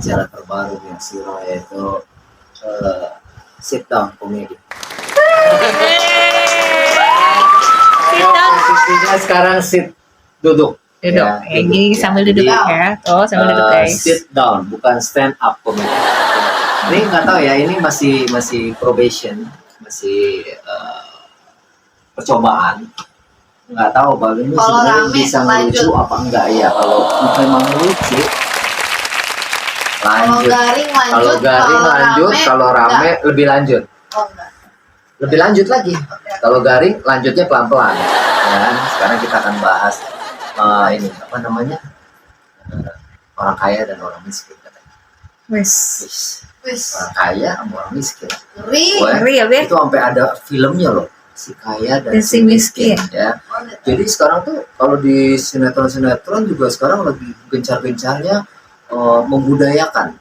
acara terbaru yang Siro, yaitu sit down komedi. Posisinya sekarang duduk. Ya, ini sambil duduk Jadi, ya. Oh, sambil duduk guys. Sit down, bukan stand up komedi. Ini nggak tahu ya, ini masih probation, masih percobaan. Nggak tahu Bang ini Kalau sebenarnya rame, bisa lanjut. lucu apa enggak ya. Kalau memang lucu Kalau lanjut. garing lanjut, Kalau garing lanjut, kalau rame enggak. lebih lanjut. Oh, enggak. Lebih lanjut lagi. Kalau garing lanjutnya pelan-pelan. Ya, sekarang kita akan bahas ini apa namanya? Orang kaya dan orang miskin katanya. Wes. Wis. Orang kaya sama orang miskin. Ngeri. Wah, Ngeri ya, Be? itu sampai ada filmnya loh, si kaya dan Dan si miskin. ya. Oh, enggak. Jadi sekarang tuh kalau di sinetron juga sekarang lagi gencar-gencarnya membudayakan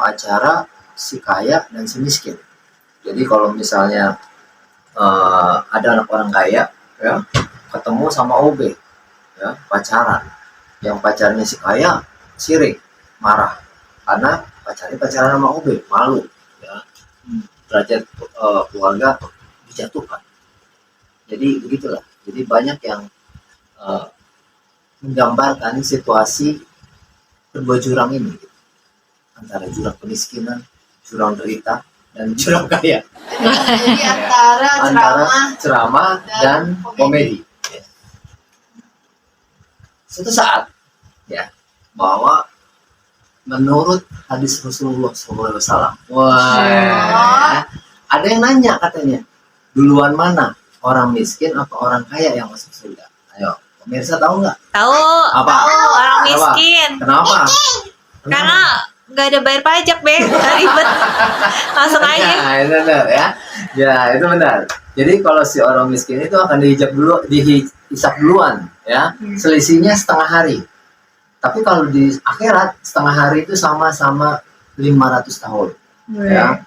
acara si kaya dan si miskin. Jadi kalau misalnya ada anak orang kaya ya ketemu sama OB ya pacaran, yang pacarnya si kaya sirik, marah karena pacaran sama OB, malu ya, derajat keluarga dijatuhkan. Jadi begitulah. Jadi banyak yang menggambarkan situasi kedua jurang ini gitu. Antara jurang kemiskinan, jurang derita, dan jurang kaya. Jadi antara ceramah dan komedi. Ya. Suatu saat ya bahwa menurut hadis Rasulullah SAW, wah, ada yang nanya katanya, duluan mana orang miskin atau orang kaya yang masuk surga? Ayo, pemirsa tahu nggak? Tahu. Apa? Tahu orang Apa? miskin. Kenapa? Karena nggak ada bayar pajak, Be. Ribet. Langsung aja. Nah, itu benar ya. Ya, itu benar. Jadi kalau si orang miskin itu akan dihisap duluan ya. Selisihnya setengah hari. Tapi kalau di akhirat setengah hari itu sama-sama 500 tahun. Ya.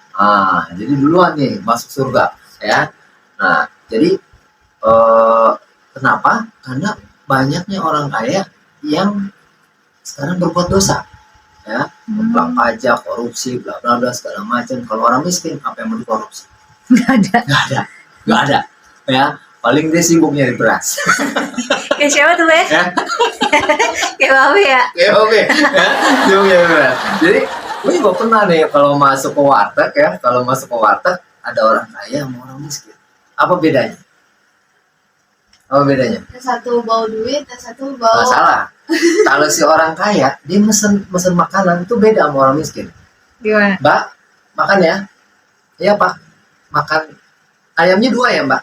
Jadi duluan nih masuk surga ya. Nah, jadi kenapa? Karena banyaknya orang kaya yang sekarang berbuat dosa. Ya, memplak pajak, korupsi, bla bla bla segala macam. Kalau orang miskin apa yang mau dikorupsi? Nggak ada. Ya, paling dia sibuk nyari beras. Kayak siapa tuh, Be? Ya, Kayak Babe ya? ya oke. Ya, sibuk nyari beras. Jadi, gue juga pernah nih kalau masuk ke warteg ada orang kaya sama orang miskin. Apa bedanya? Yang satu bawa duit, yang satu bawa. Nggak salah. Kalau si orang kaya dia mesen makanan itu beda sama orang miskin. Gimana? Mbak, makan ya? Iya Pak, makan ayamnya 2 ya Mbak?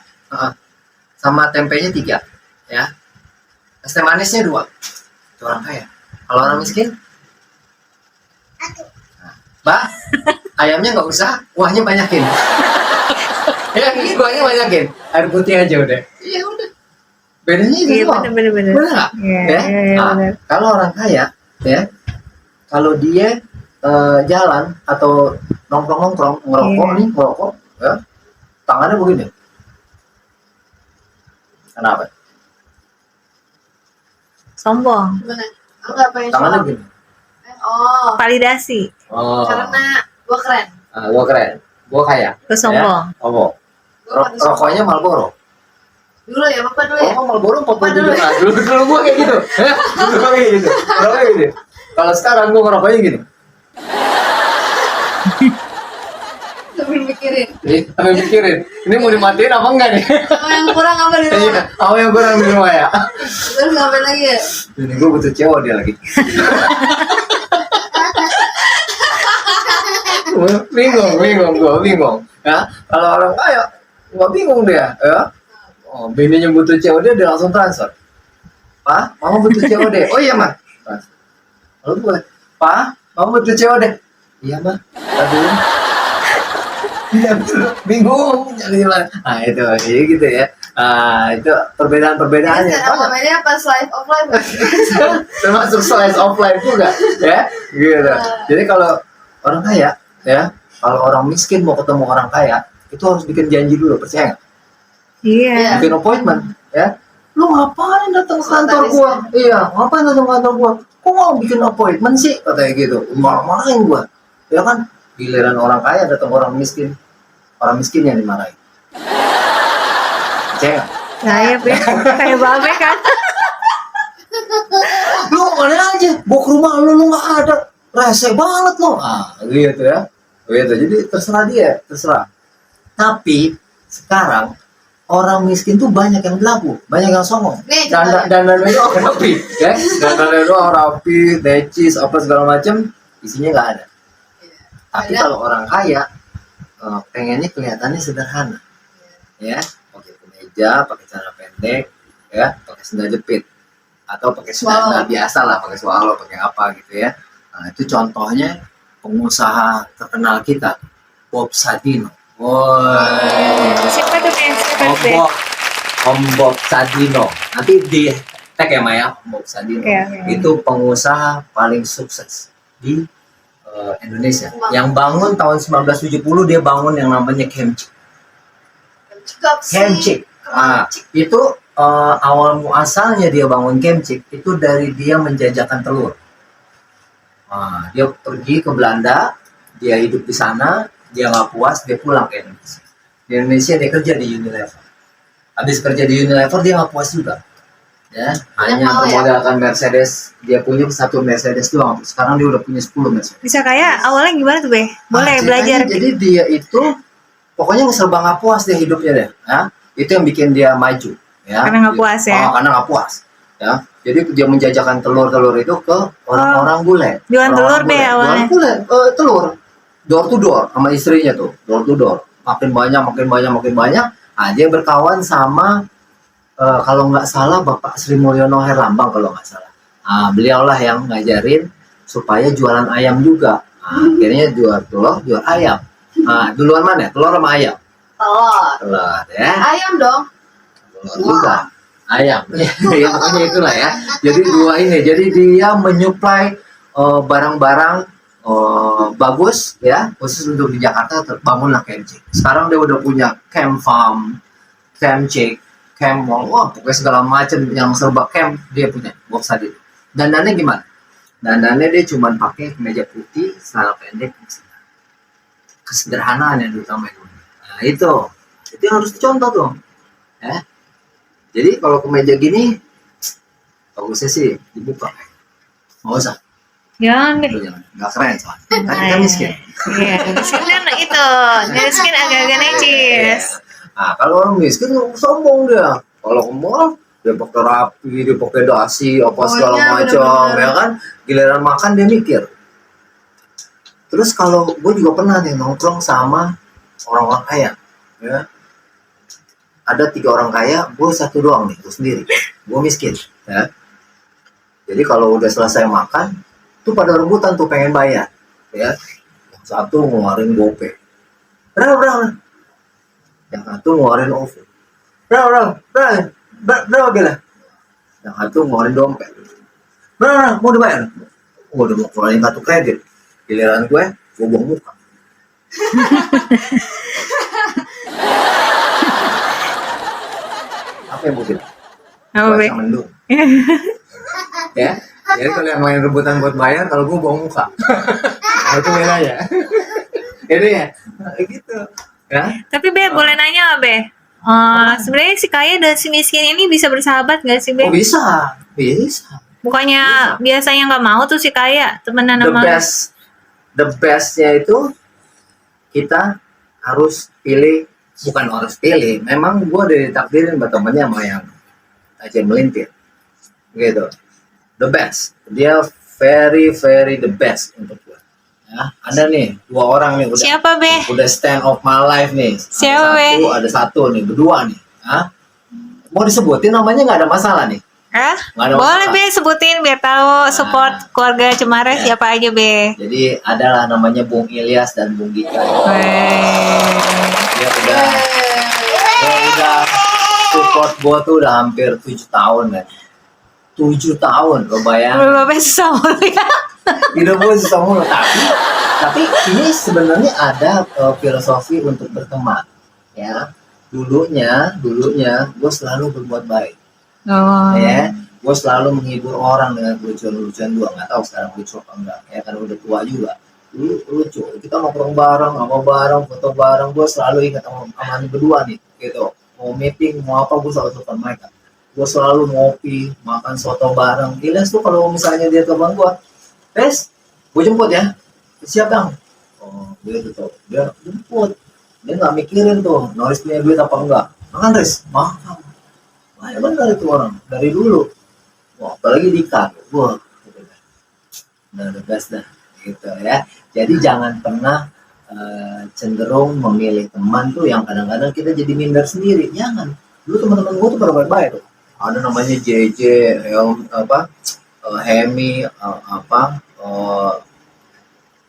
Sama tempenya 3 ya. Es teh manisnya 2. Itu orang kaya. Kalau orang miskin? Nah, Mbak, ayamnya nggak usah, kuahnya banyakin. Ya, ini kuahnya banyakin. Air putih aja udah. Iya udah. Bedanya itu Iya, doang. bener. Bener nggak? Iya, Ya? iya, Nah, bener. kalau orang kaya ya, kalau dia jalan atau nongkrong ngerokok ya, tangannya begini. Kenapa? Gimana? Sombong. Enggak apa yang Tangannya soal. begini. Oh, Validasi. Oh, karena gua keren. gua keren, gua kaya. Terus sombong. Ya? Sombong. Gua pada sombong. Rokoknya Marlboro. Dulu ya, Bapak dulu ya. Oh, Marlboro 47 Dulu. nah, dulu gua kayak gitu. Dulu gua kayak gitu. Rokoknya gitu. Kalau sekarang gua ngerokoknya gini. Sambil mikirin. Sambil mikirin, ini mau dimatiin apa enggak nih? Sama yang kurang apa di rumah? Iya, apa yang kurang di rumah ya? Terus ngapain lagi ya? Ini gue butuh cewek dia lagi. bingung. Ya, kalau orang kaya, nggak bingung dia. Ya, bininya butuh cewek dia langsung transfer. Pak, mama butuh cewek deh. Oh iya mah. Lalu gue, Pak, mama butuh cewek deh. Iya mah. Aduh. Bingung nyari lah. Nah itu gitu ya. Itu perbedaannya. Ini namanya apa? Slice of life. Termasuk slice of life juga ya gitu. Jadi kalau orang kaya ya, kalau orang miskin mau ketemu orang kaya itu harus bikin janji dulu, percaya nggak? Iya. Bikin appointment ya. lu ngapain datang ke kantor Notaris, gua? Iya, ngapain datang ke kantor gua? Kok mau bikin appointment sih? Katanya gitu. Marah-marahin gua. Ya kan, giliran orang kaya datang orang miskin. Orang miskin yang dimarahin. Percaya nggak? Nah, ya, Be. Kayak babe kan. Lu mana aja, gua ke rumah lu nggak ada. Rese banget lo. Gitu ya. Gitu. Jadi terserah dia, terserah. Tapi sekarang orang miskin tuh banyak yang belagu, banyak yang songong. Nih, Dan itu rapi, ya. Dan itu rapi, necis, apa segala macam, isinya nggak ada. Tapi Ada. kalau orang kaya, pengennya kelihatannya sederhana, ya, pakai kemeja, pakai celana pendek, ya, pakai sandal jepit, atau pakai Swallow. sandal biasa lah, pakai swallow, pakai apa gitu ya. Nah itu contohnya pengusaha terkenal kita, Bob Sadino. Woi. Siapa tuh, Be? Siapa tuh, Be? Om Bob Sadino. Nanti di tag ya Maya, Om Bob Sadino. Oke. Itu pengusaha paling sukses di Indonesia. Yang bangun tahun 1970 dia bangun yang namanya Kemcik. Kemcik. Itu awal muasalnya dia bangun Kemcik itu dari dia menjajakan telur. Dia pergi ke Belanda, dia hidup di sana, dia nggak puas, dia pulang ke Indonesia. Di Indonesia dia kerja di Unilever. Habis kerja di Unilever dia nggak puas juga, ya hanya mau ya? bermodalkan Mercedes. Dia punya satu Mercedes doang. Sekarang dia udah punya 10 Mercedes. Bisa kaya awalnya gimana tuh, Be? Boleh Ceritanya belajar. Jadi dia itu pokoknya serba nggak puas deh hidupnya deh. Ya? Itu yang bikin dia maju. Ya? Karena nggak puas ya? Karena nggak puas. Ya. Jadi dia menjajakan telur-telur itu ke orang-orang bule. Jualan telur, Orang-orang Be, bule. awalnya. Jualan bule, telur. Door to door sama istrinya tuh. Door to door. Makin banyak, makin banyak, makin banyak. Nah, dia berkawan sama kalau nggak salah Bapak Sri Mulyono Herlambang kalau nggak salah. Nah, beliaulah yang ngajarin supaya jualan ayam juga. Nah, akhirnya jual telur, jual ayam. Nah, duluan mana? Telur sama ayam? Telur. Telur ya. Ayam dong. Telur juga. Ayam. Ya pokoknya itulah ya. Jadi dua ini. Jadi dia menyuplai barang-barang bagus ya, khusus untuk di Jakarta. Bangunlah Kemcik. Sekarang dia udah punya camp farm, Kemcik, camp mall, wah pokoknya segala macam yang serba camp dia punya. Bob Sadino. Dandannya gimana? Dandannya dia cuma pakai kemeja putih, celana pendek, kesederhanaan yang diutamain. Nah itu yang harus dicontoh tuh. Ya. Jadi kalau kemeja gini, bagusnya sih dibuka. Nggak usah. Jangan, Be. Itu jangan. Nggak keren soalnya. Kan kita miskin. Iya, miskin kan itu. Miskin agak-agak necis. Nah, kalau orang miskin sombong dia. Kalau ke mall, dia pakai rapi, dia pakai dasi, apa segala Pokoknya macam, bener-bener. ya kan? Giliran makan dia mikir. Terus kalau gue juga pernah nih nongkrong sama orang-orang kaya, ya. Ada 3 orang kaya, gue 1 doang nih, gue sendiri. Gue miskin, ya. Jadi kalau udah selesai makan, tuh pada rebutan tuh pengen bayar, ya. Yang satu ngeluarin GoPay. Berapa? Yang satu ngeluarin OVO. Berapa gila? Yang satu ngeluarin dompet. Berapa? Mau dibayar? Udah mau keluarin kartu kredit. Giliran gue buang muka. Apa yang mungkin? Apa, Be? Cuaca mendung. Ya, jadi kalau yang main rebutan buat bayar, kalau gue buang muka. Nah, itu bedanya. Itu ya, gitu. Ya, Tapi, Be, boleh nanya nggak, Be? Sebenarnya si kaya dan si miskin ini bisa bersahabat nggak sih, Be? oh bisa. Bukannya biasanya nggak mau tuh si kaya temenan sama The bestnya itu kita harus pilih, bukan harus pilih. Memang gue udah ditakdirin bertemannya sama yang aja melintir, gitu. The best, dia very the best untuk gue. Ya, ada nih 2 orang nih Siapa, Be? udah stand of my life nih. Siapa, Ada satu nih, berdua nih. Hah? Mau disebutin namanya nggak ada masalah nih. Nggak ada Boleh, masalah. Be, sebutin biar tahu support keluarga Cemara Ya. siapa aja, Be. Jadi adalah namanya Bung Ilyas dan Bung Gita. Weh. Dia udah support gue tuh udah hampir 7 tahun kan. 7 tahun lo bayangin. Bapak susah mulu ya. Hidup gue susah mulu. Tapi ini sebenarnya ada filosofi untuk berteman. Ya, dulunya gue selalu berbuat baik. Oh. Ya, gue selalu menghibur orang dengan lucuan-lucuan gue. Nggak tahu sekarang lucu apa enggak, ya kan udah tua juga. Dulu lucu, kita nongkrong bareng, apa bareng, foto bareng. Gue selalu ingat sama ini berdua nih, gitu. Mau meeting, mau apa, gue selalu telepon mereka. Gue selalu ngopi, makan soto bareng. Ilyas tuh kalau misalnya dia telepon gue, Res, gue jemput ya. Siap bang. Oh, dia tuh dia jemput. Dia nggak mikirin tuh, Noris punya duit apa enggak. Makan Res, makan. Wah, ya benar itu orang dari dulu. Wah, apalagi Dika. Wah, gitu dah. Nah, the best dah. Gitu ya. Jadi jangan pernah cenderung memilih teman tuh yang kadang-kadang kita jadi minder sendiri. Jangan. Dulu teman-teman gue tuh pada baik-baik tuh. Ada namanya JJ, Hemi,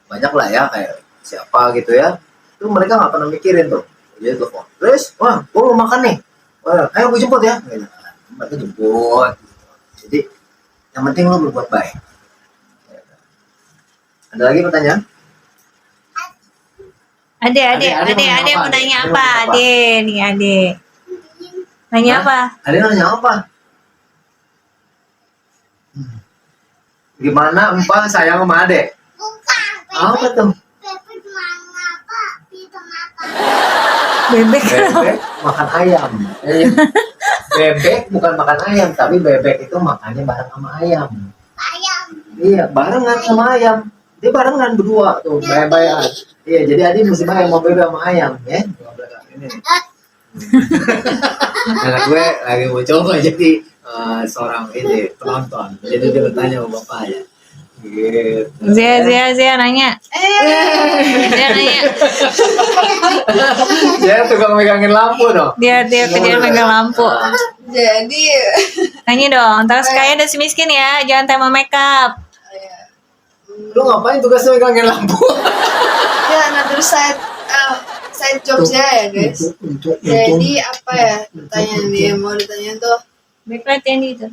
banyak lah ya kayak siapa gitu ya. Itu mereka nggak pernah mikirin tuh. Jadi telepon, Chris, wah, gue mau makan nih. Wah, ayo gue jemput ya. Mereka jemput. Jadi yang penting lo berbuat baik. Ada lagi pertanyaan? Ade mau nanya apa? Ade. Nanya Hah? apa? Ada yang nanya apa? Gimana empang sayang sama adek? Apa tuh? Bebek. Bebek makan ayam. Bebek bukan makan ayam, tapi bebek itu makannya bareng sama ayam. Iya, barengan sama ayam. Dia barengan berdua tuh, bayang-bayang. Iya, jadi Adi mesti bayang mau bebek sama ayam, ya. Ini. Anak gue lagi mau coba jadi seorang ini penonton. Jadi dia bertanya sama bapaknya. Gitu. Zia nanya. Zia nanya. Dia tukang megangin lampu dong. Dia kerjaan megang lampu. Jadi Nanya dong, antara si kaya dan si miskin ya, jangan tema makeup. Lu ngapain tugasnya megangin lampu? ya another side jobsnya ya guys. Jadi apa ya pertanyaan dia mau ditanya tuh? Backlight yang itu.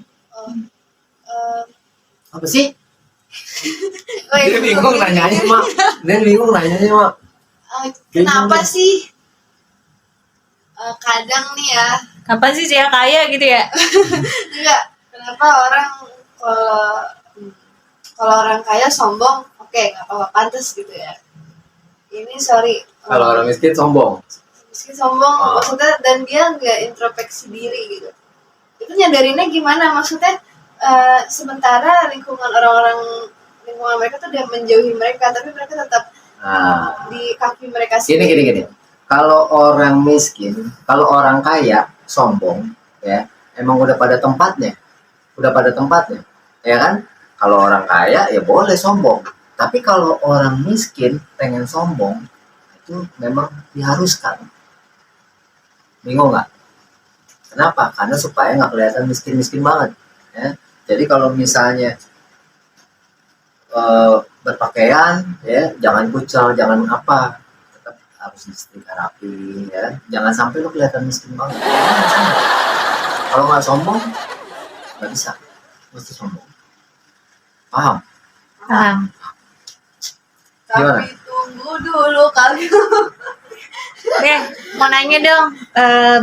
Apa sih? Oh, Dia bingung nanyanya, Mak. kenapa sih kadang nih ya Kapan sih dia kaya gitu ya? enggak kenapa orang kalau orang kaya sombong oke nggak apa-apa pantas gitu ya ini sorry Kalau orang miskin sombong. miskin sombong maksudnya dan dia nggak introspeksi diri gitu itu nyadarinnya gimana maksudnya sementara lingkungan mereka tuh udah menjauhi mereka tapi mereka tetap di kaki mereka sendiri. Gini. Kalau orang miskin, kalau orang kaya sombong, ya emang udah pada tempatnya, ya kan? Kalau orang kaya ya boleh sombong, tapi kalau orang miskin pengen sombong itu memang diharuskan. Bingung nggak? Kenapa? Karena supaya nggak kelihatan miskin banget. Ya. Jadi kalau misalnya berpakaian, ya jangan kucel, jangan apa. Harus disetrika rapi ya, jangan sampai lo kelihatan miskin banget. Kalau nggak sombong nggak bisa, mesti sombong. Paham? Gimana? Tapi tunggu dulu kali. Mau nanya dong,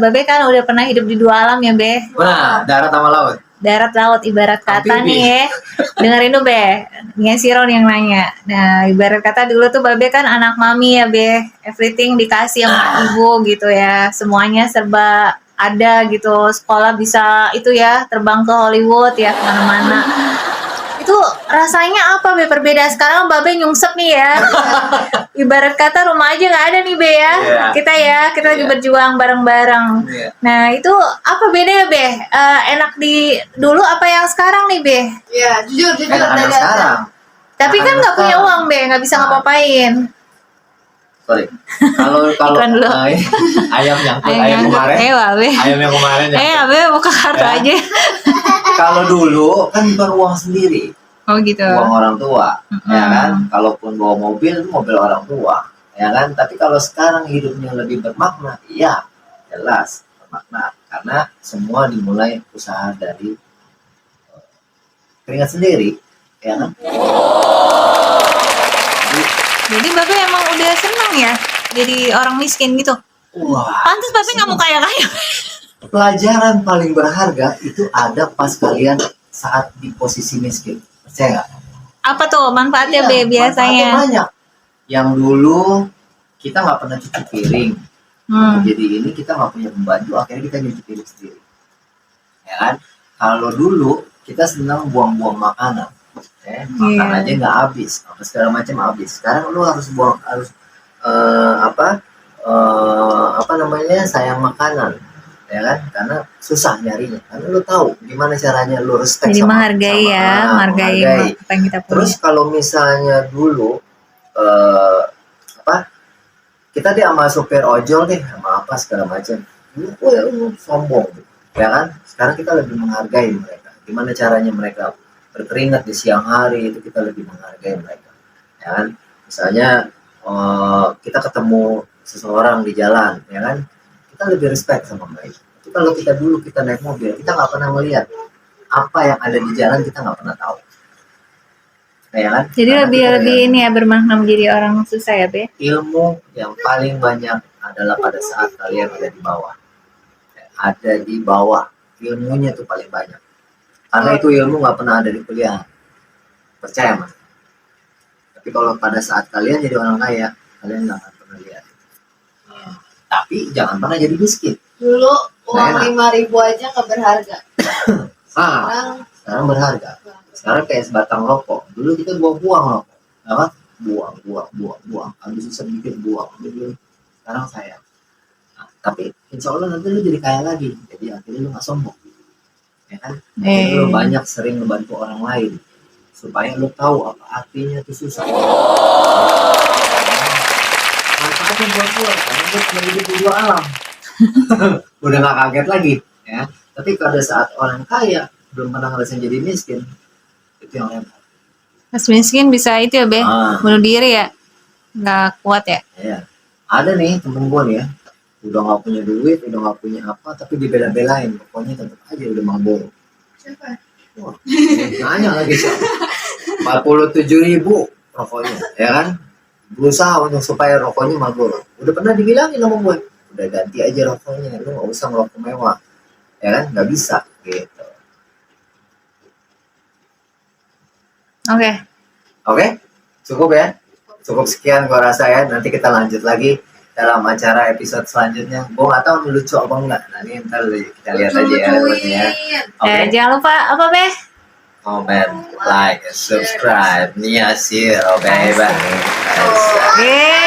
Babe kan udah pernah hidup di dua alam ya Be? Nah, darat sama laut. Darat laut ibarat kata Amfibi. nih ya. Dengerin dulu Be, Nia Siron yang nanya. Nah ibarat kata dulu tuh Babe kan anak mami ya Be, everything dikasih sama ibu gitu ya, semuanya serba ada gitu, sekolah bisa itu ya, terbang ke Hollywood ya kemana-mana. Itu rasanya apa Be, perbedaan sekarang Babe nyungsep nih ya. Ibarat kata rumah aja nggak ada nih Be ya. Iya. Kita lagi berjuang bareng-bareng. Iya. Nah itu apa bedanya Be? Enak di dulu apa yang sekarang nih Be? Ya jujur Anak-anak sekarang. Tapi kan nggak punya uang Be, nggak bisa ngapa-ngapain. Sorry. Kalau Iklan dulu. ayam kemarin. Be. Ayam yang kemarin. Be buka kartu Ya. aja. Kalau dulu kan bukan uang sendiri. Oh gitu. Uang orang tua, ya kan? Kalaupun bawa mobil itu mobil orang tua, ya kan? Tapi kalau sekarang hidupnya lebih bermakna, iya, jelas bermakna karena semua dimulai usaha dari keringat sendiri, ya kan? Jadi Babe emang udah senang ya jadi orang miskin gitu. Wah, Pantes Babe nggak mau kaya-kaya. pelajaran paling berharga itu ada pas kalian saat di posisi miskin. Percaya nggak? Apa tuh manfaatnya Iya, Be biasanya? manfaatnya banyak. Yang dulu kita nggak pernah cuci piring, jadi ini kita nggak punya pembantu, akhirnya kita nyuci piring sendiri, ya kan? Kalau dulu kita senang buang-buang makanan, makan Iya. aja nggak habis, apa segala macam habis. Sekarang lu harus buang, harus apa namanya, sayang makanan, ya kan? Karena susah nyarinya, karena lu tahu gimana caranya lu respect Jadi sama menghargai ya, menghargai apa yang kita punya. Terus kalau misalnya dulu apa, kita dia sama supir ojol deh, sama apa segala macam, lu sombong, ya kan? Sekarang kita lebih menghargai mereka. Gimana caranya mereka berkeringat di siang hari, itu kita lebih menghargai mereka, ya kan? Misalnya kita ketemu seseorang di jalan, ya kan? Kita lebih respect sama mereka. Itu kalau kita dulu kita naik mobil, kita nggak pernah melihat apa yang ada di jalan, kita nggak pernah tahu, ya kan? Jadi Karena lebih kita lebih ini ya, bermakna menjadi orang susah ya Be. ilmu yang paling banyak adalah pada saat kalian ada di bawah. Ada di bawah, ilmunya tuh paling banyak. Karena itu ilmu nggak pernah ada di kuliah. Percaya mas. Tapi kalau pada saat kalian jadi orang kaya, kalian nggak akan pernah lihat. Tapi jangan pernah jadi miskin. Dulu uang Enak. 5.000 aja nggak berharga. Sekarang berharga. Sekarang kayak sebatang rokok. Dulu kita buang-buang rokok, apa? Buang. Habis sedikit buang. Sekarang sayang. Nah, tapi insya Allah nanti lu jadi kaya lagi. Jadi akhirnya lu nggak sombong, ya kan? Akhirnya lu banyak sering membantu orang lain supaya lu tahu apa artinya itu susah. Manfaatnya buat gua, karena gua cuma hidup di dua alam. Udah nggak kaget lagi, ya. Tapi pada saat orang kaya belum pernah ngerasain jadi miskin, itu yang repot. Pas miskin bisa itu ya Be, bunuh diri ya, nggak kuat ya. Ya, ada nih temen gue nih ya, udah nggak punya duit, udah nggak punya apa, tapi dibela-belain, pokoknya tetap aja udah mabuk. Siapa? Wah, nanya lagi siapa? 47.000 rokoknya, ya kan? Berusaha untuk supaya rokoknya mabuk. Udah pernah dibilangin sama gue, udah ganti aja rokoknya, lu nggak usah ngerokok mewah, ya kan? Nggak bisa, gitu. Oke, cukup ya. Cukup sekian gua rasa ya, nanti kita lanjut lagi dalam acara episode selanjutnya. Gua nggak tahu nih lucu apa enggak, nanti ntar kita lihat aja ya. Lucuin. Oke, Jangan lupa apa Be? comment, like, and subscribe. Nia Siro, bye bye. Yeay.